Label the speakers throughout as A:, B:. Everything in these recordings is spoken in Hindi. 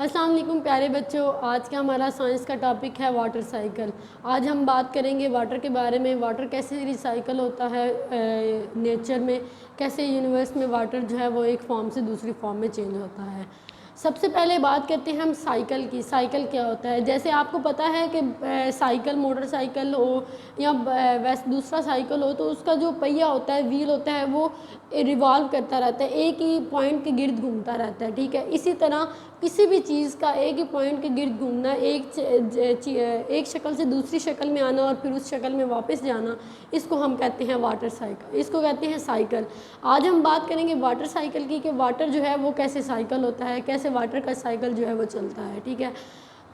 A: अस्सलाम वालेकुम प्यारे बच्चों, आज का हमारा साइंस का टॉपिक है वाटर साइकिल। आज हम बात करेंगे वाटर के बारे में, वाटर कैसे रिसाइकल होता है नेचर में, कैसे यूनिवर्स में वाटर जो है वो एक फॉर्म से दूसरी फॉर्म में चेंज होता है। सबसे पहले बात करते हैं हम साइकिल की। साइकिल क्या होता है? जैसे आपको पता है कि साइकिल मोटरसाइकिल हो या वैसे दूसरा साइकिल हो तो उसका जो पहिया होता है, व्हील होता है, वो रिवॉल्व करता रहता है, एक ही पॉइंट के गिर्द घूमता रहता है। ठीक है, इसी तरह किसी भी चीज़ का एक ही पॉइंट के गिर्द घूमना, एक शक्ल से दूसरी शक्ल में आना और फिर उस शक्ल में वापस जाना, इसको हम कहते हैं वाटर साइकिल, इसको कहते हैं साइकिल। आज हम बात करेंगे वाटर साइकिल की कि वाटर जो है वो कैसे साइकिल होता है, कैसे वाटर का साइकिल जो है वो चलता है। ठीक है,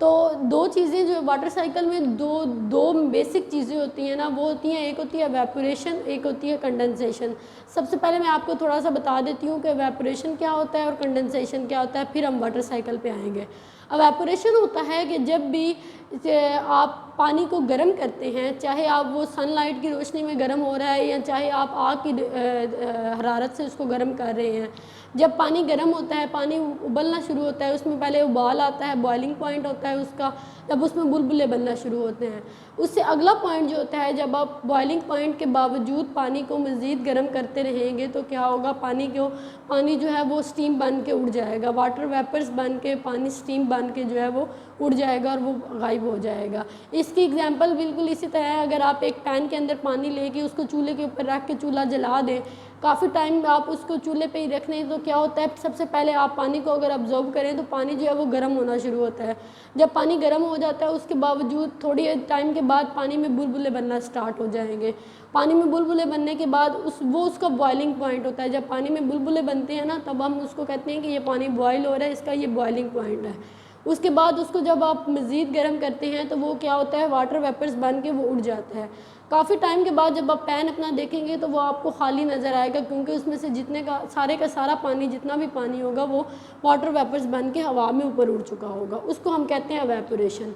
A: तो दो चीज़ें जो वाटर साइकिल में दो बेसिक चीज़ें होती हैं ना, वो होती हैं, एक होती है एवेपोरेशन, एक होती है कंडेंसेशन। सबसे पहले मैं आपको थोड़ा सा बता देती हूँ कि एवेपोरेशन क्या होता है और कंडेंसेशन क्या होता है, फिर हम वाटर साइकिल पे आएंगे। एवेपोरेशन होता है कि जब भी आप पानी को गर्म करते हैं, चाहे आप वो सनलाइट की रोशनी में गर्म हो रहा है या चाहे आप आग की हरारत से उसको गर्म कर रहे हैं, जब पानी गर्म होता है, पानी उबलना शुरू होता है, उसमें पहले उबाल आता है, बॉइलिंग पॉइंट होता है उसका, जब उसमें बुलबुले बनना शुरू होते हैं। उससे अगला पॉइंट जो होता है, जब आप बॉइलिंग पॉइंट के बावजूद पानी को मज़ीद गर्म करते रहेंगे तो क्या होगा, पानी जो है वो स्टीम बन के उड़ जाएगा, वाटर वेपर्स बन के पानी स्टीम बन के जो है वो उड़ जाएगा और वो गायब हो जाएगा। इसकी एग्जांपल बिल्कुल इसी तरह है, अगर आप एक पैन के अंदर पानी लेके उसको चूल्हे के ऊपर रख के चूल्हा जला दें, काफ़ी टाइम आप उसको चूल्हे पे ही रख लें तो क्या होता है, सबसे पहले आप पानी को अगर ऑब्जर्व करें तो पानी जो है वो गर्म होना शुरू होता है। जब पानी गर्म हो जाता है उसके बावजूद थोड़ी टाइम के बाद पानी में बुलबुले बनना स्टार्ट हो जाएंगे। पानी में बुलबुले बनने के बाद उसका बॉइलिंग पॉइंट होता है। जब पानी में बुलबुले बनते हैं ना, तब हम उसको कहते हैं कि ये पानी बॉयल हो रहा है, इसका ये बॉइलिंग पॉइंट है। उसके बाद उसको जब आप मज़ीद गर्म करते हैं तो वो क्या होता है, वाटर वेपर्स बन के वो उड़ जाता है। काफ़ी टाइम के बाद जब आप पैन अपना देखेंगे तो वो आपको खाली नज़र आएगा, क्योंकि उसमें से जितने का सारा पानी, जितना भी पानी होगा वो वाटर वेपर्स बन के हवा में ऊपर उड़ चुका होगा। उसको हम कहते हैं एवेपोरेशन।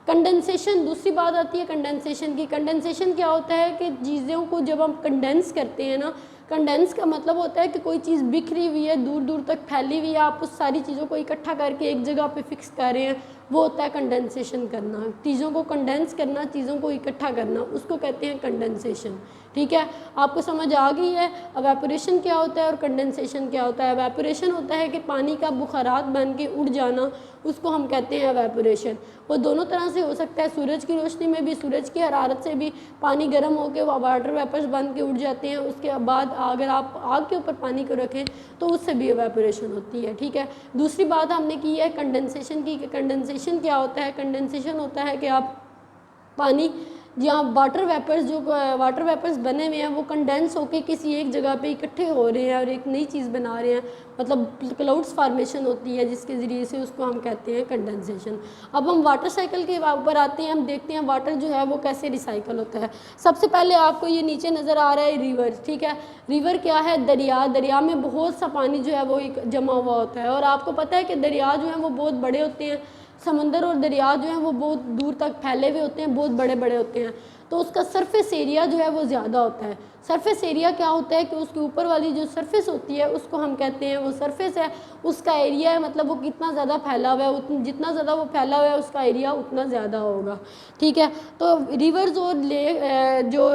A: कंडेंसेशन दूसरी बात आती है कंडेंसेशन की। कंडेंसेशन क्या होता है कि चीज़ों को जब हम कंडेंस करते हैं ना, कंडेंस का मतलब होता है कि कोई चीज़ बिखरी हुई है, दूर दूर तक फैली हुई है, आप उस सारी चीज़ों को इकट्ठा करके एक जगह पे फिक्स कर रहे हैं, वो होता है कंडेंसेशन करना। चीज़ों को कंडेंस करना, चीज़ों को इकट्ठा करना, उसको कहते हैं कंडेंसेशन। ठीक है, आपको समझ आ गई है एवेपोरेशन क्या होता है और कंडेंसेशन क्या होता है। एवेपोरेशन होता है कि पानी का बुखारात बन के उड़ जाना, उसको हम कहते हैं एवेपोरेशन। वो दोनों तरह से हो सकता है, सूरज की रोशनी में भी, सूरज की हरारत से भी पानी गर्म होकर वाटर वेपर्स बन के उड़ जाते हैं। उसके बाद अगर आप आग के ऊपर पानी को रखें तो उससे भी एवेपोरेशन होती है। ठीक है, दूसरी बात हमने की है कंडेंसेशन की। कंडेंसेशन क्या होता है? कंडेंसेशन होता है कि आप पानी, जहाँ वाटर वेपर्स बने हुए हैं वो कंडेंस होकर किसी एक जगह पे इकट्ठे हो रहे हैं और एक नई चीज़ बना रहे हैं, मतलब क्लाउड्स फॉर्मेशन होती है जिसके ज़रिए से, उसको हम कहते हैं कंडेंसेशन। अब हम वाटर साइकिल के ऊपर आते हैं, हम देखते हैं वाटर जो है वो कैसे रिसाइकल होता है। सबसे पहले आपको ये नीचे नज़र आ रहा है रिवर। ठीक है, रिवर क्या है? दरिया। दरिया में बहुत सा पानी जो है वो जमा हुआ होता है और आपको पता है कि दरिया जो है वो बहुत बड़े होते हैं, समंदर और दरिया जो हैं वो बहुत दूर तक फैले हुए होते हैं, बहुत बड़े बड़े होते हैं, तो उसका सरफेस एरिया जो है वो ज़्यादा होता है। सरफेस एरिया क्या होता है कि उसके ऊपर वाली जो सरफेस होती है उसको हम कहते हैं, वो सरफेस है, उसका एरिया है, मतलब वो कितना ज़्यादा फैला हुआ है, जितना ज़्यादा वो फैला हुआ है उसका एरिया उतना ज़्यादा होगा। ठीक है, तो रिवर्स और जो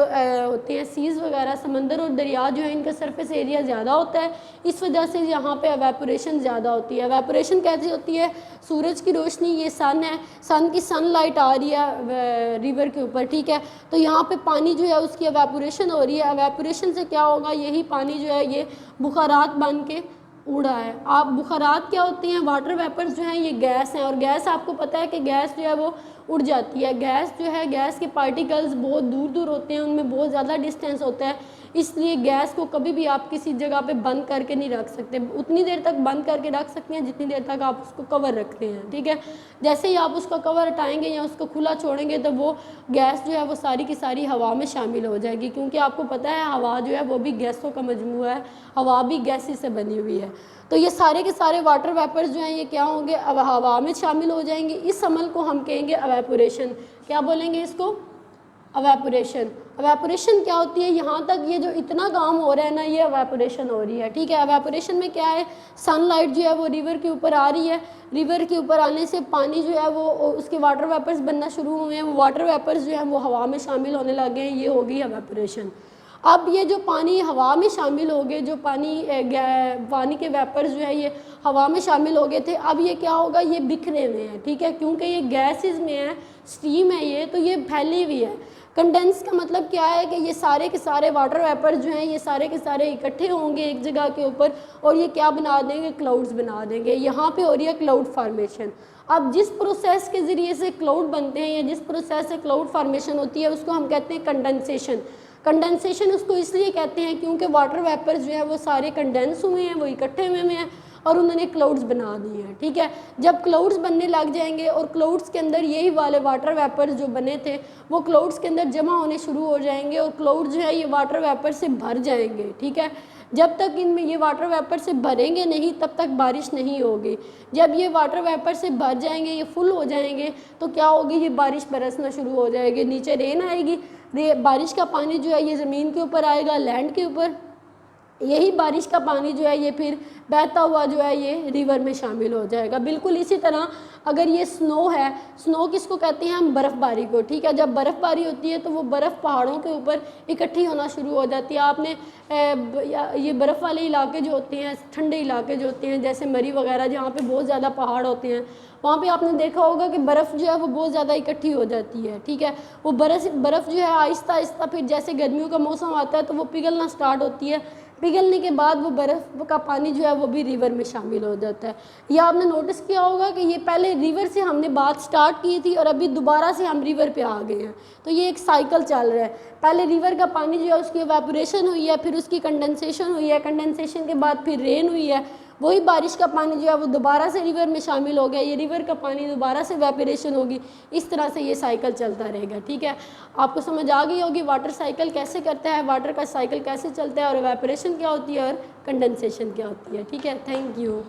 A: होते हैं, सीज़ वगैरह, समंदर और दरिया जो है, इनका सरफेस एरिया ज़्यादा होता है, इस वजह से यहाँ पे एवेपोरेशन ज़्यादा होती है। एवेपोरेशन कैसी होती है? सूरज की रोशनी, ये सन है, सन की सनलाइट आ रही है रिवर के ऊपर। ठीक है, तो यहाँ पे पानी जो है उसकी एवेपोरेशन हो रही है। एवेपोरेशन से क्या होगा, यही पानी जो है ये बुखारात बन के उड़ा है। आप बुखारात क्या होती हैं? वाटर वेपर्स जो हैं ये गैस हैं, और गैस आपको पता है कि गैस जो है वो उड़ जाती है। गैस जो है, गैस के पार्टिकल्स बहुत दूर दूर होते हैं, उनमें बहुत ज़्यादा डिस्टेंस होता है, इसलिए गैस को कभी भी आप किसी जगह पे बंद करके नहीं रख सकते। उतनी देर तक बंद करके रख सकते हैं जितनी देर तक आप उसको कवर रखते हैं। ठीक है, जैसे ही आप उसका कवर हटाएंगे या उसको खुला छोड़ेंगे तो वो गैस जो है वो सारी की सारी हवा में शामिल हो जाएगी, क्योंकि आपको पता है हवा जो है वो भी गैसों का मजमूआ है, हवा भी गैस से बनी हुई है। तो ये सारे के सारे वाटर वेपर्स जो हैं ये क्या होंगे, अब हवा में शामिल हो जाएंगे। इस अमल को हम कहेंगे एवेपोरेशन। क्या बोलेंगे इसको? एवेपोरेशन। एवेपोरेशन क्या होती है, यहाँ तक ये जो इतना काम हो रहा है ना, ये एवेपोरेशन हो रही है, ठीक है। एवेपोरेशन में क्या है, सनलाइट जो है वो रिवर के ऊपर आ रही है, रिवर के ऊपर आने से पानी जो है वो उसके वाटर वेपर्स बनना शुरू हुए हैं, वो वाटर वेपर्स जो है वो हवा में शामिल होने लगे हैं, ये होगी एवेपोरेशन। अब ये जो पानी हवा में शामिल हो गए, जो पानी के वेपर्स जो है ये हवा में शामिल हो गए थे, अब ये क्या होगा, ये बिखरे हुए हैं, ठीक है, क्योंकि ये गैसेस में है, स्टीम है ये, तो ये फैली हुई है। कंडेंस का मतलब क्या है कि ये सारे के सारे वाटर वेपर जो हैं ये सारे के सारे इकट्ठे होंगे एक जगह के ऊपर और ये क्या बना देंगे, क्लाउड्स बना देंगे। यहाँ पे हो रही है क्लाउड फार्मेशन। अब जिस प्रोसेस के ज़रिए से क्लाउड बनते हैं या जिस प्रोसेस से क्लाउड फार्मेशन होती है उसको हम कहते हैं कंडेंसेशन। कंडेंसेशन उसको इसलिए कहते हैं क्योंकि वाटर वेपर्स जो है वो सारे कंडेंस हुए हैं, वो इकट्ठे हुए हैं और उन्होंने क्लाउड्स बना दिए हैं, ठीक है। जब क्लाउड्स बनने लग जाएंगे और क्लाउड्स के अंदर यही वाले वाटर वेपर्स जो बने थे वो क्लाउड्स के अंदर जमा होने शुरू हो जाएंगे और क्लाउड जो है ये वाटर वेपर से भर जाएंगे, ठीक है। जब तक इनमें ये वाटर वेपर से भरेंगे नहीं तब तक बारिश नहीं होगी। जब ये वाटर वेपर से भर जाएंगे, ये फुल हो जाएंगे तो क्या होगी, ये बारिश बरसना शुरू हो जाएगी, नीचे रेन आएगी, बारिश का पानी जो है ये ज़मीन के ऊपर आएगा, लैंड के ऊपर। यही बारिश का पानी जो है ये फिर बहता हुआ जो है ये रिवर में शामिल हो जाएगा। बिल्कुल इसी तरह अगर ये स्नो है, स्नो किसको कहते हैं हम, बर्फ़बारी को, ठीक है। जब बर्फ़बारी होती है तो वो बर्फ़ पहाड़ों के ऊपर इकट्ठी होना शुरू हो जाती है। आपने ये बर्फ़ वाले इलाके जो होते हैं, ठंडे इलाके जो होते हैं जैसे मरी वगैरह जहाँ पे बहुत ज़्यादा पहाड़ होते हैं, वहाँ पे आपने देखा होगा कि बर्फ़ जो है वो बहुत ज़्यादा इकट्ठी हो जाती है, ठीक है। वो बर्फ़ जो है आहिस्ता आहिस्ता फिर जैसे गर्मियों का मौसम आता है तो वो पिघलना स्टार्ट होती है, पिघलने के बाद वो बर्फ़ का पानी जो है वो भी रिवर में शामिल हो जाता है। या आपने नोटिस किया होगा कि ये पहले रिवर से हमने बात स्टार्ट की थी और अभी दोबारा से हम रिवर पे आ गए हैं, तो ये एक साइकिल चल रहा है। पहले रिवर का पानी जो है उसकी एवेपोरेशन हुई है, फिर उसकी कंडेंसेशन हुई है, कंडेंसेशन के बाद फिर रेन हुई है, वही बारिश का पानी जो है वो दोबारा से रिवर में शामिल हो गया, ये रिवर का पानी दोबारा से वेपरेशन होगी, इस तरह से ये साइकिल चलता रहेगा, ठीक है। आपको समझ आ गई होगी वाटर साइकिल कैसे करता है, वाटर का साइकिल कैसे चलता है और वेपरेशन क्या होती है और कंडेंसेशन क्या होती है, ठीक है। Thank you.